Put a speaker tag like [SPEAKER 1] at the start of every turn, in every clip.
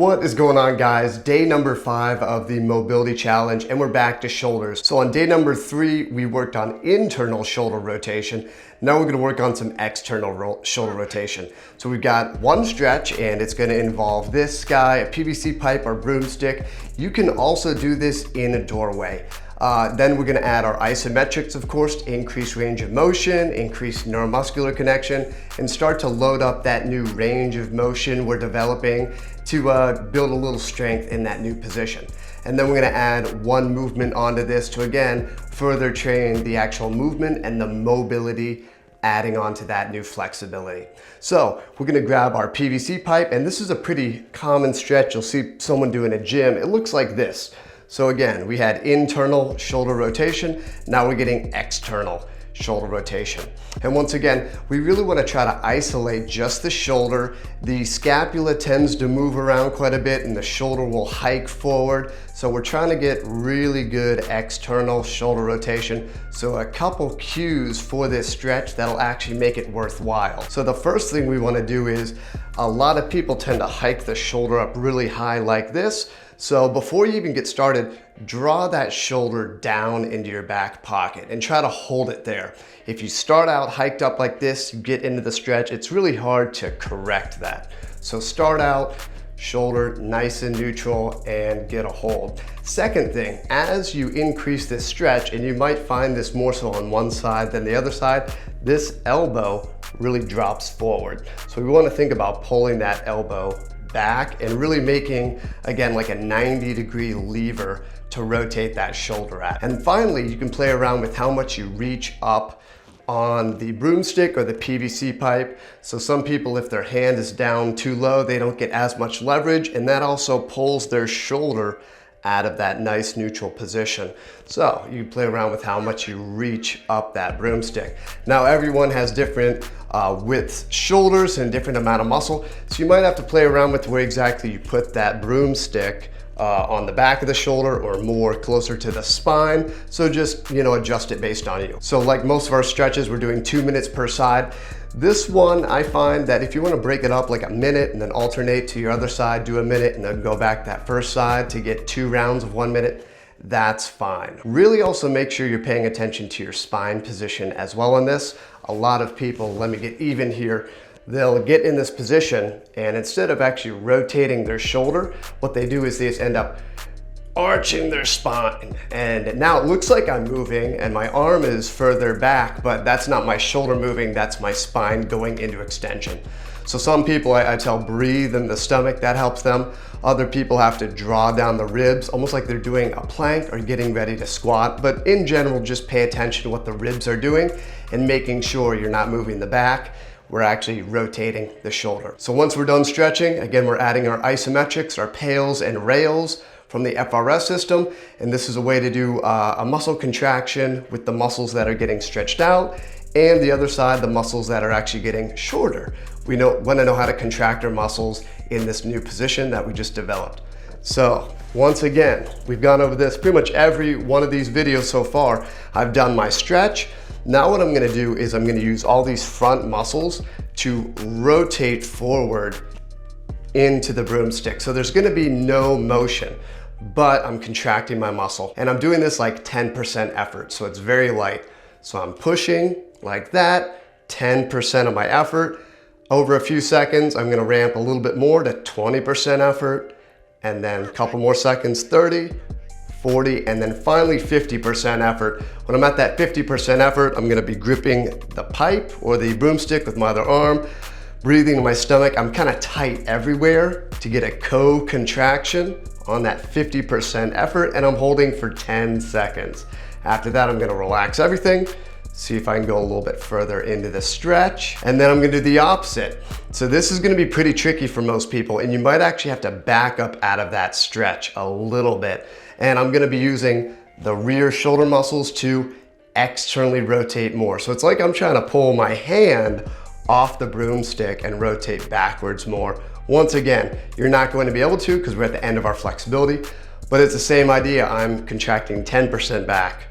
[SPEAKER 1] What is going on, guys? Day number 5 of the mobility challenge, and we're back to shoulders. So on day number 3, we worked on internal shoulder rotation. Now we're gonna work on some external shoulder rotation. So we've got one stretch, and it's gonna involve this guy, a PVC pipe or broomstick. You can also do this in a doorway. Then we're gonna add our isometrics, of course, to increase range of motion, increase neuromuscular connection, and start to load up that new range of motion we're developing to build a little strength in that new position. And then we're gonna add one movement onto this to, again, further train the actual movement and the mobility, adding on to that new flexibility. So we're gonna grab our PVC pipe, and this is a pretty common stretch you'll see someone do in a gym. It looks like this. So again, we had internal shoulder rotation, now we're getting external shoulder rotation. And once again, we really want to try to isolate just the shoulder. The scapula tends to move around quite a bit and the shoulder will hike forward. So we're trying to get really good external shoulder rotation. So a couple cues for this stretch that'll actually make it worthwhile. So the first thing we want to do is, a lot of people tend to hike the shoulder up really high like this. So before you even get started, draw that shoulder down into your back pocket and try to hold it there. If you start out hiked up like this, you get into the stretch, it's really hard to correct that. So start out, shoulder nice and neutral, and get a hold. Second thing, as you increase this stretch, and you might find this more so on one side than the other side, this elbow really drops forward. So we want to think about pulling that elbow back and really making, again, like a 90-degree lever to rotate that shoulder at. And finally, you can play around with how much you reach up on the broomstick or the PVC pipe. So some people, if their hand is down too low, they don't get as much leverage, and that also pulls their shoulder out of that nice neutral position. So you play around with how much you reach up that broomstick. Now everyone has different width shoulders and different amount of muscle, so you might have to play around with where exactly you put that broomstick on the back of the shoulder or more closer to the spine. So just, adjust it based on you. So like most of our stretches, we're doing 2 minutes per side. This one, I find that if you want to break it up like a minute and then alternate to your other side, do a minute and then go back that first side to get 2 rounds of 1 minute, that's fine. Really also make sure you're paying attention to your spine position as well on this. A lot of people, let me get even here, they'll get in this position and instead of actually rotating their shoulder, what they do is they just end up arching their spine. And now it looks like I'm moving and my arm is further back, but that's not my shoulder moving, that's my spine going into extension. So some people I tell breathe in the stomach, that helps them. Other people have to draw down the ribs, almost like they're doing a plank or getting ready to squat. But in general, just pay attention to what the ribs are doing and making sure you're not moving the back. We're actually rotating the shoulder. So once we're done stretching, again, we're adding our isometrics, our pails and rails from the FRS system. And this is a way to do a muscle contraction with the muscles that are getting stretched out, and the other side, the muscles that are actually getting shorter. We want to know how to contract our muscles in this new position that we just developed. So once again, we've gone over this pretty much every one of these videos so far. I've done my stretch. Now what I'm gonna do is I'm gonna use all these front muscles to rotate forward into the broomstick. So there's gonna be no motion, but I'm contracting my muscle. And I'm doing this like 10% effort, so it's very light. So I'm pushing like that, 10% of my effort. Over a few seconds, I'm gonna ramp a little bit more to 20% effort, and then a couple more seconds, 30, 40, and then finally 50% effort. When I'm at that 50% effort, I'm gonna be gripping the pipe or the broomstick with my other arm, breathing in my stomach. I'm kind of tight everywhere to get a co-contraction on that 50% effort, and I'm holding for 10 seconds. After that, I'm gonna relax everything, see if I can go a little bit further into the stretch, and then I'm gonna do the opposite. So this is gonna be pretty tricky for most people, and you might actually have to back up out of that stretch a little bit. And I'm gonna be using the rear shoulder muscles to externally rotate more. So it's like I'm trying to pull my hand off the broomstick and rotate backwards more. Once again, you're not going to be able to because we're at the end of our flexibility, but it's the same idea. I'm contracting 10% back,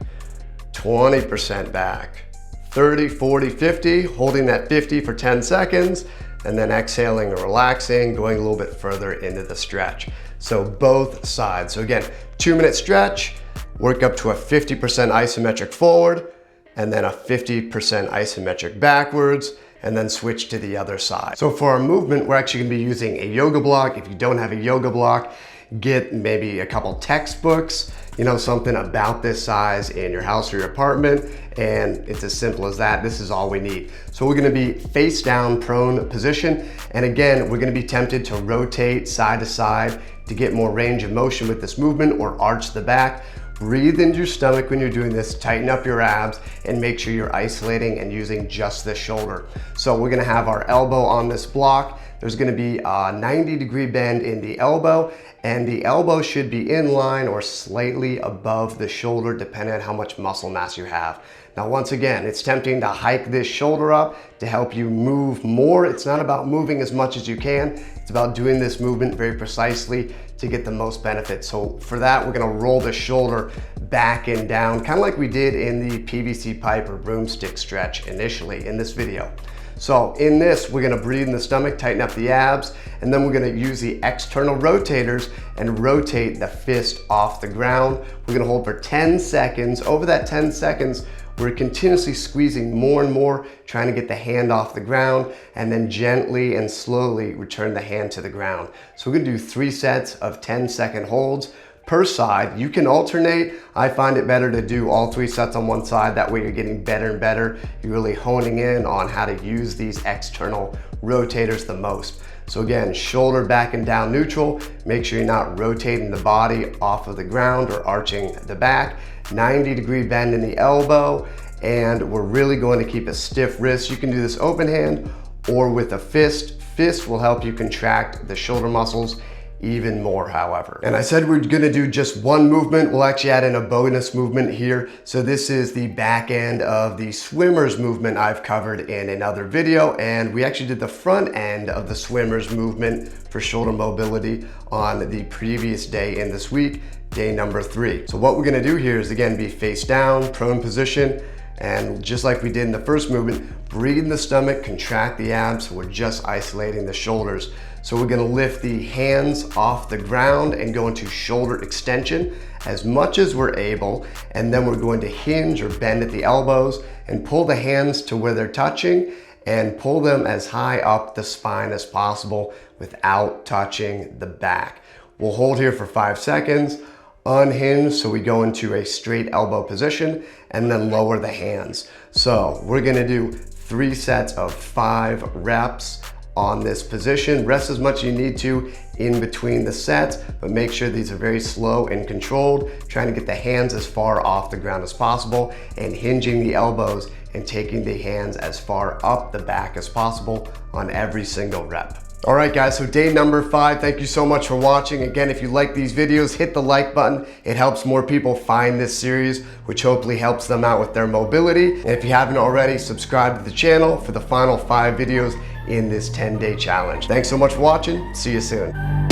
[SPEAKER 1] 20% back, 30, 40, 50, holding that 50 for 10 seconds, and then exhaling and relaxing, going a little bit further into the stretch. So both sides. So again, 2-minute stretch, work up to a 50% isometric forward, and then a 50% isometric backwards, and then switch to the other side. So for our movement, we're actually gonna be using a yoga block. If you don't have a yoga block, get maybe a couple textbooks, something about this size in your house or your apartment, and it's as simple as that. This is all we need. So we're gonna be face down prone position, and again, we're gonna be tempted to rotate side to side to get more range of motion with this movement or arch the back. Breathe into your stomach when you're doing this, tighten up your abs, and make sure you're isolating and using just the shoulder. So we're gonna have our elbow on this block. There's gonna be a 90-degree bend in the elbow, and the elbow should be in line or slightly above the shoulder, depending on how much muscle mass you have. Now, once again, it's tempting to hike this shoulder up to help you move more. It's not about moving as much as you can. It's about doing this movement very precisely to get the most benefit. So for that, we're gonna roll the shoulder back and down, kind of like we did in the PVC pipe or broomstick stretch initially in this video. So in this, we're gonna breathe in the stomach, tighten up the abs, and then we're gonna use the external rotators and rotate the fist off the ground. We're gonna hold for 10 seconds. Over that 10 seconds, we're continuously squeezing more and more, trying to get the hand off the ground, and then gently and slowly return the hand to the ground. So we're gonna do 3 sets of 10-second holds per side. You can alternate. I find it better to do all 3 sets on one side. That way you're getting better and better. You're really honing in on how to use these external rotators the most. So again, shoulder back and down neutral. Make sure you're not rotating the body off of the ground or arching the back. 90-degree bend in the elbow, and we're really going to keep a stiff wrist. You can do this open hand or with a fist. Fist will help you contract the shoulder muscles even more, however. And I said we're gonna do just one movement. We'll actually add in a bonus movement here. So this is the back end of the swimmer's movement I've covered in another video, and we actually did the front end of the swimmer's movement for shoulder mobility on the previous day in this week, day number 3. So what we're gonna do here is again be face down, prone position, and just like we did in the first movement, breathe in the stomach, contract the abs. We're just isolating the shoulders. So we're gonna lift the hands off the ground and go into shoulder extension as much as we're able, and then we're going to hinge or bend at the elbows and pull the hands to where they're touching and pull them as high up the spine as possible without touching the back. We'll hold here for 5 seconds, unhinge, so we go into a straight elbow position, and then lower the hands. So we're gonna do 3 sets of 5 reps on this position. Rest as much as you need to in between the sets, but make sure these are very slow and controlled, trying to get the hands as far off the ground as possible and hinging the elbows and taking the hands as far up the back as possible on every single rep. All right guys, so day number 5, thank you so much for watching. Again, if you like these videos, hit the like button. It helps more people find this series, which hopefully helps them out with their mobility. And if you haven't already, subscribe to the channel for the final 5 videos in this 10-day challenge. Thanks so much for watching. See you soon.